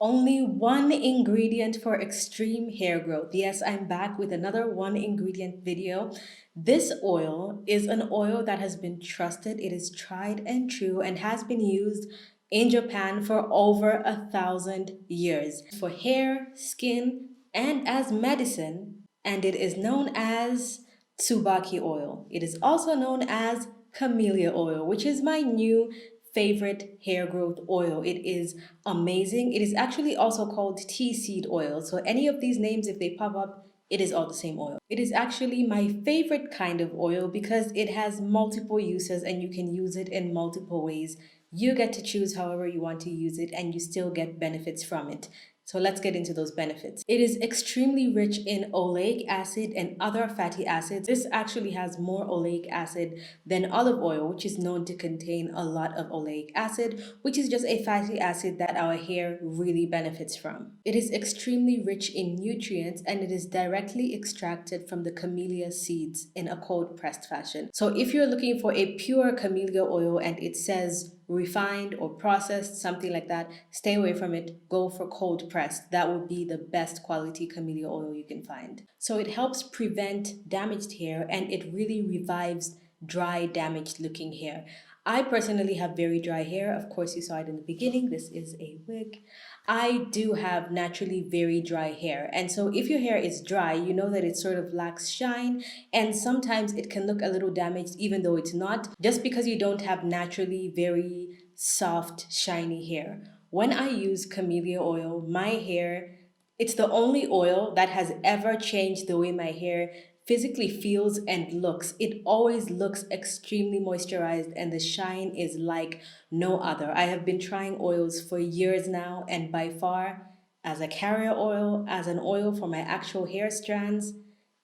Only one ingredient for extreme hair growth. Yes, I'm back with another one ingredient video. This oil is an oil that has been trusted, it is tried and true, and has been used in Japan for over 1,000 years for hair, skin, and as medicine. And it is known as tsubaki oil. It is also known as camellia oil, which is my new favorite hair growth oil. It is amazing. It is actually also called tea seed oil. So any of these names, if they pop up, it is all the same oil. It is actually my favorite kind of oil because it has multiple uses and you can use it in multiple ways. You get to choose however you want to use it and you still get benefits from it. So let's get into those benefits. It is extremely rich in oleic acid and other fatty acids. This actually has more oleic acid than olive oil, which is known to contain a lot of oleic acid, which is just a fatty acid that our hair really benefits from. It is extremely rich in nutrients and it is directly extracted from the camellia seeds in a cold pressed fashion. So if you're looking for a pure camellia oil and it says refined or processed, something like that, stay away from it. Go for cold pressed. That would be the best quality camellia oil you can find. So it helps prevent damaged hair and it really revives dry, damaged looking hair. I personally have very dry hair. Of course, you saw it in the beginning. This is a wig. I do have naturally very dry hair. And so if your hair is dry, you know that it sort of lacks shine and sometimes it can look a little damaged even though it's not, just because you don't have naturally very soft, shiny hair. When I use camellia oil, my hair, it's the only oil that has ever changed the way my hair physically feels and looks. It always looks extremely moisturized and the shine is like no other. I have been trying oils for years now, and by far, as a carrier oil, as an oil for my actual hair strands,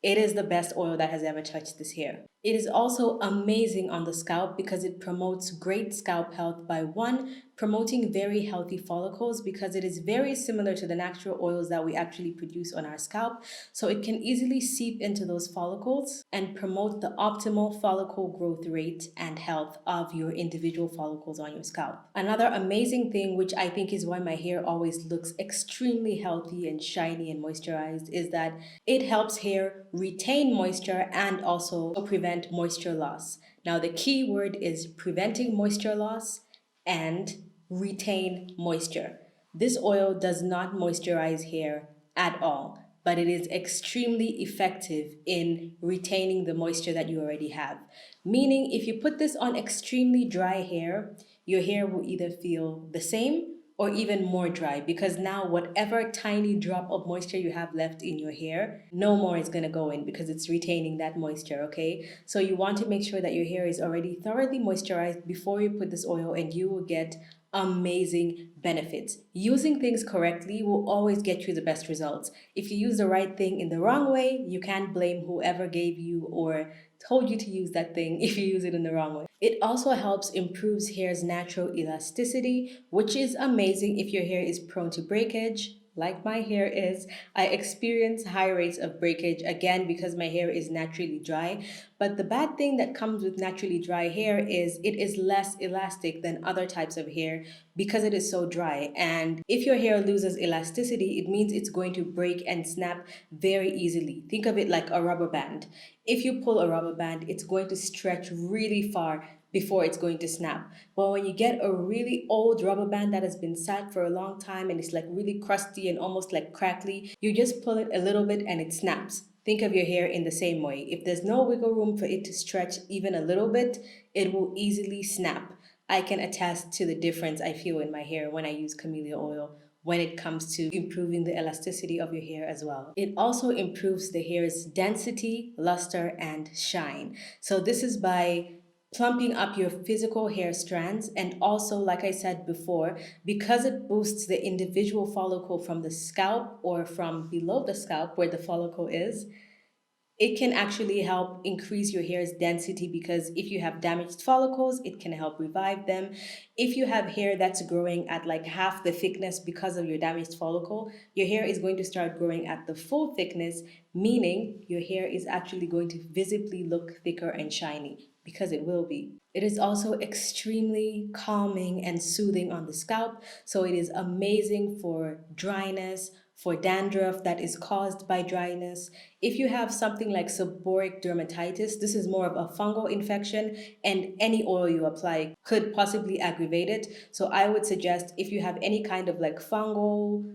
it is the best oil that has ever touched this hair. It is also amazing on the scalp because it promotes great scalp health by one, promoting very healthy follicles because it is very similar to the natural oils that we actually produce on our scalp. So it can easily seep into those follicles and promote the optimal follicle growth rate and health of your individual follicles on your scalp. Another amazing thing, which I think is why my hair always looks extremely healthy and shiny and moisturized, is that it helps hair retain moisture and also prevent moisture loss. Now, the key word is preventing moisture loss and retain moisture. This oil does not moisturize hair at all, but it is extremely effective in retaining the moisture that you already have. Meaning, if you put this on extremely dry hair, your hair will either feel the same or even more dry because now whatever tiny drop of moisture you have left in your hair, no more is going to go in because it's retaining that moisture, okay? So you want to make sure that your hair is already thoroughly moisturized before you put this oil and you will get amazing benefits. Using things correctly will always get you the best results. If you use the right thing in the wrong way, you can't blame whoever gave you or told you to use that thing if you use it in the wrong way. It also helps improves hair's natural elasticity, which is amazing if your hair is prone to breakage. Like my hair is, I experience high rates of breakage again because my hair is naturally dry. But the bad thing that comes with naturally dry hair is it is less elastic than other types of hair because it is so dry. And if your hair loses elasticity, it means it's going to break and snap very easily. Think of it like a rubber band. If you pull a rubber band, it's going to stretch really far before it's going to snap. But when you get a really old rubber band that has been sat for a long time and it's like really crusty and almost like crackly, you just pull it a little bit and it snaps. Think of your hair in the same way. If there's no wiggle room for it to stretch even a little bit, it will easily snap. I can attest to the difference I feel in my hair when I use camellia oil when it comes to improving the elasticity of your hair as well. It also improves the hair's density, luster, and shine. So this is by plumping up your physical hair strands, and also, like I said before, because it boosts the individual follicle from the scalp or from below the scalp where the follicle is, it can actually help increase your hair's density because if you have damaged follicles, it can help revive them. If you have hair that's growing at like half the thickness because of your damaged follicle, your hair is going to start growing at the full thickness, meaning your hair is actually going to visibly look thicker and shiny because it will be. It is also extremely calming and soothing on the scalp, so it is amazing for dryness, for dandruff that is caused by dryness. If you have something like seborrheic dermatitis, this is more of a fungal infection, and any oil you apply could possibly aggravate it. So I would suggest, if you have any kind of like fungal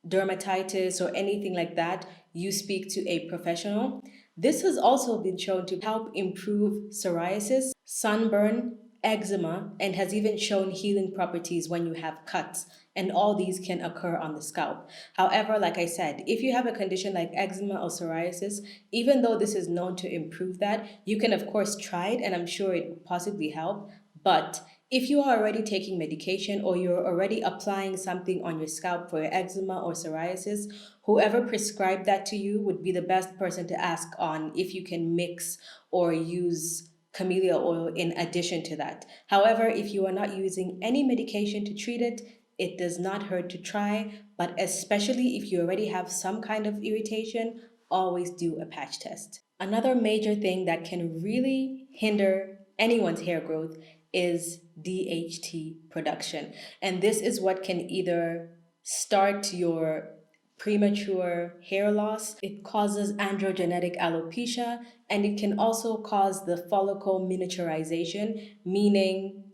dermatitis or anything like that, you speak to a professional. This has also been shown to help improve psoriasis, sunburn, eczema, and has even shown healing properties when you have cuts. And all these can occur on the scalp. However, like I said, if you have a condition like eczema or psoriasis, even though this is known to improve that, you can of course try it, and I'm sure it will possibly help. But if you are already taking medication or you're already applying something on your scalp for your eczema or psoriasis, whoever prescribed that to you would be the best person to ask on if you can mix or use camellia oil in addition to that. However, if you are not using any medication to treat it, it does not hurt to try, but especially if you already have some kind of irritation, always do a patch test. Another major thing that can really hinder anyone's hair growth is DHT production. And this is what can either start your premature hair loss, it causes androgenetic alopecia, and it can also cause the follicle miniaturization, meaning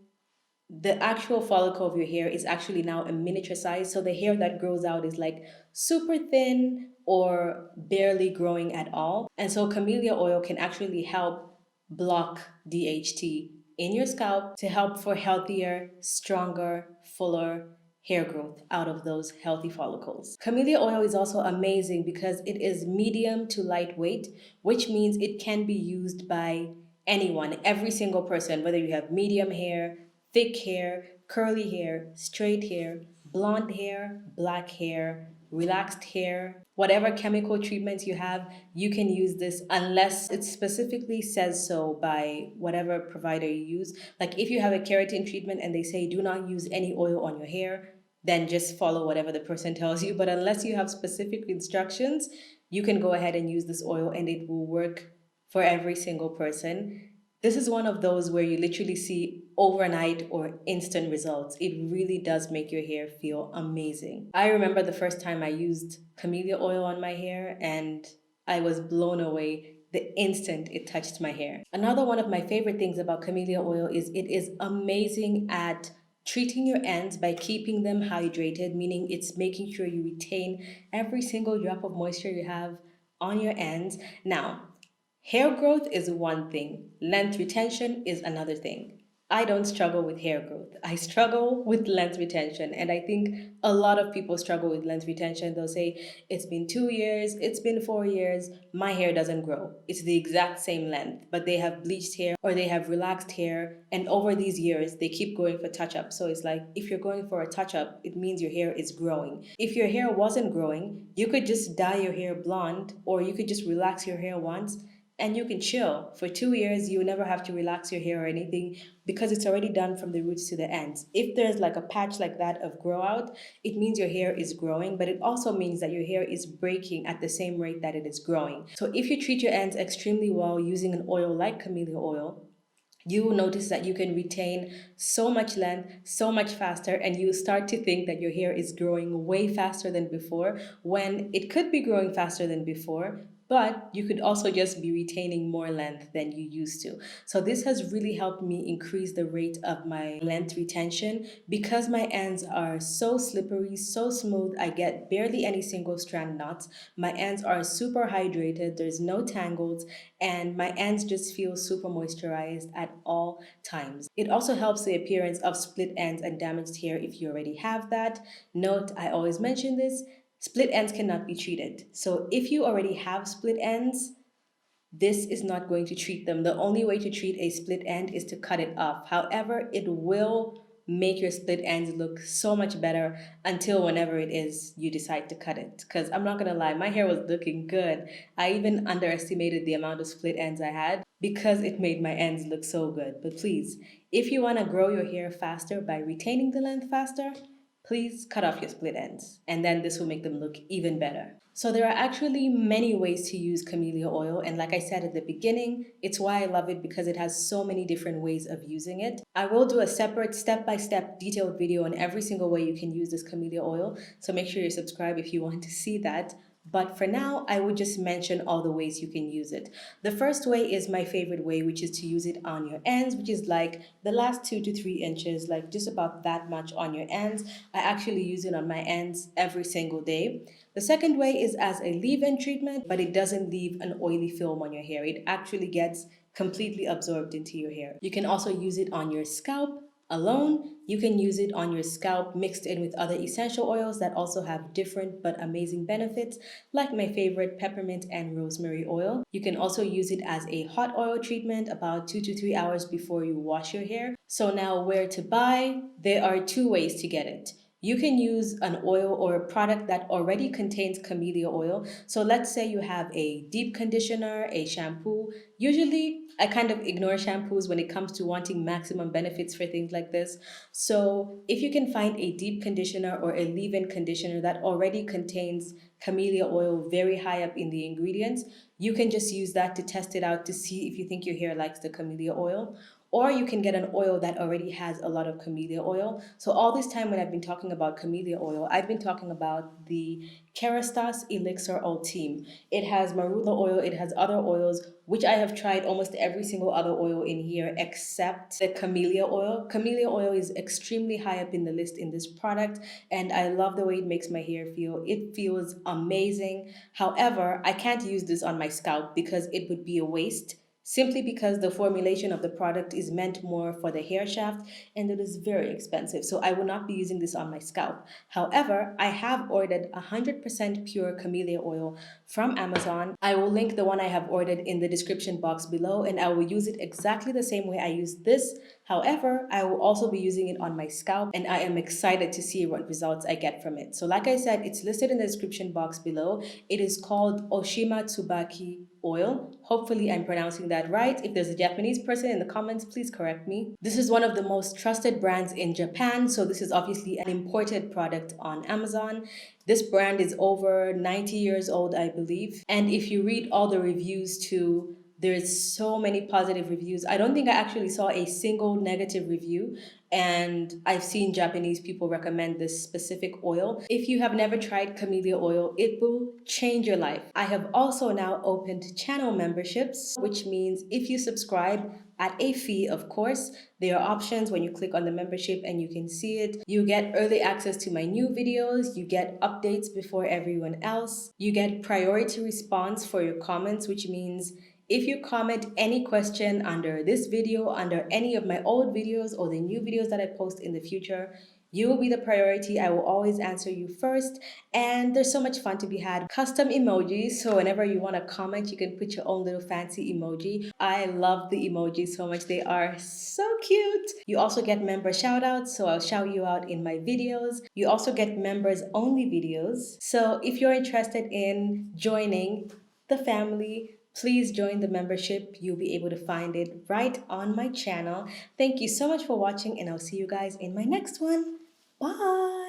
the actual follicle of your hair is actually now a miniature size. So the hair that grows out is like super thin or barely growing at all. And so camellia oil can actually help block DHT in your scalp to help for healthier, stronger, fuller hair growth out of those healthy follicles. Camellia oil is also amazing because it is medium to lightweight, which means it can be used by anyone, every single person, whether you have medium hair, thick hair, curly hair, straight hair, blonde hair, black hair, relaxed hair, whatever chemical treatments you have, you can use this unless it specifically says so by whatever provider you use. Like if you have a keratin treatment and they say do not use any oil on your hair, then just follow whatever the person tells you. But unless you have specific instructions, you can go ahead and use this oil and it will work for every single person. This is one of those where you literally see overnight or instant results. It really does make your hair feel amazing. I remember the first time I used camellia oil on my hair and I was blown away the instant it touched my hair. Another one of my favorite things about camellia oil is it is amazing at treating your ends by keeping them hydrated, meaning it's making sure you retain every single drop of moisture you have on your ends. Now, hair growth is one thing, length retention is another thing. I don't struggle with hair growth. I struggle with length retention. And I think a lot of people struggle with length retention. They'll say, it's been 2 years, it's been 4 years, my hair doesn't grow. It's the exact same length, but they have bleached hair or they have relaxed hair. And over these years, they keep going for touch up. So it's like, if you're going for a touch up, it means your hair is growing. If your hair wasn't growing, you could just dye your hair blonde or you could just relax your hair once and you can chill. For 2 years, you never have to relax your hair or anything because it's already done from the roots to the ends. If there's like a patch like that of grow out, it means your hair is growing, but it also means that your hair is breaking at the same rate that it is growing. So if you treat your ends extremely well using an oil like camellia oil, you will notice that you can retain so much length so much faster, and you start to think that your hair is growing way faster than before when it could be growing faster than before, but you could also just be retaining more length than you used to. So this has really helped me increase the rate of my length retention because my ends are so slippery, so smooth. I get barely any single strand knots. My ends are super hydrated, there's no tangles, and my ends just feel super moisturized at all times. It also helps the appearance of split ends and damaged hair if you already have that. Note, I always mention this, split ends cannot be treated. So if you already have split ends, this is not going to treat them. The only way to treat a split end is to cut it off. However, it will make your split ends look so much better until whenever it is you decide to cut it. Because I'm not gonna lie, my hair was looking good. I even underestimated the amount of split ends I had because it made my ends look so good. But please, if you wanna grow your hair faster by retaining the length faster, please cut off your split ends, and then this will make them look even better. So there are actually many ways to use camellia oil, and like I said at the beginning, it's why I love it because it has so many different ways of using it. I will do a separate step-by-step detailed video on every single way you can use this camellia oil, so make sure you subscribe if you want to see that. But for now, I would just mention all the ways you can use it. The first way is my favorite way, which is to use it on your ends, which is like the last 2 to 3 inches, like just about that much on your ends. I actually use it on my ends every single day. The second way is as a leave-in treatment, but it doesn't leave an oily film on your hair. It actually gets completely absorbed into your hair. You can also use it on your scalp alone. You can use it on your scalp mixed in with other essential oils that also have different but amazing benefits, like my favorite peppermint and rosemary oil. You can also use it as a hot oil treatment about 2 to 3 hours before you wash your hair. So now where to buy? There are two ways to get it. You can use an oil or a product that already contains camellia oil. So let's say you have a deep conditioner, a shampoo. Usually, I kind of ignore shampoos when it comes to wanting maximum benefits for things like this. So if you can find a deep conditioner or a leave-in conditioner that already contains camellia oil very high up in the ingredients, you can just use that to test it out to see if you think your hair likes the camellia oil. Or you can get an oil that already has a lot of camellia oil. So all this time when I've been talking about camellia oil, I've been talking about the Kerastase Elixir Ultime. It has marula oil, it has other oils, which I have tried almost every single other oil in here except the camellia oil. Camellia oil is extremely high up in the list in this product, and I love the way it makes my hair feel. It feels amazing. However, I can't use this on my scalp because it would be a waste, simply because the formulation of the product is meant more for the hair shaft and it is very expensive. So I will not be using this on my scalp. However, I have ordered 100% pure camellia oil from Amazon. I will link the one I have ordered in the description box below, and I will use it exactly the same way I use this. However, I will also be using it on my scalp, and I am excited to see what results I get from it. So like I said, it's listed in the description box below. It is called Oshima Tsubaki oil. Hopefully I'm pronouncing that right. If there's a Japanese person in the comments, please correct me. This is one of the most trusted brands in Japan, so this is obviously an imported product on Amazon. This brand is over 90 years old, I believe. And if you read all the reviews too, there's so many positive reviews. I don't think I actually saw a single negative review, and I've seen Japanese people recommend this specific oil. If you have never tried camellia oil, it will change your life. I have also now opened channel memberships, which means if you subscribe at a fee, of course, there are options when you click on the membership and you can see it. You get early access to my new videos, you get updates before everyone else, you get priority response for your comments, which means if you comment any question under this video, under any of my old videos or the new videos that I post in the future, you will be the priority. I will always answer you first. And there's so much fun to be had. Custom emojis. So whenever you want to comment, you can put your own little fancy emoji. I love the emojis so much. They are so cute. You also get member shout outs. So I'll shout you out in my videos. You also get members only videos. So if you're interested in joining the family, please join the membership. You'll be able to find it right on my channel. Thank you so much for watching, and I'll see you guys in my next one. Bye.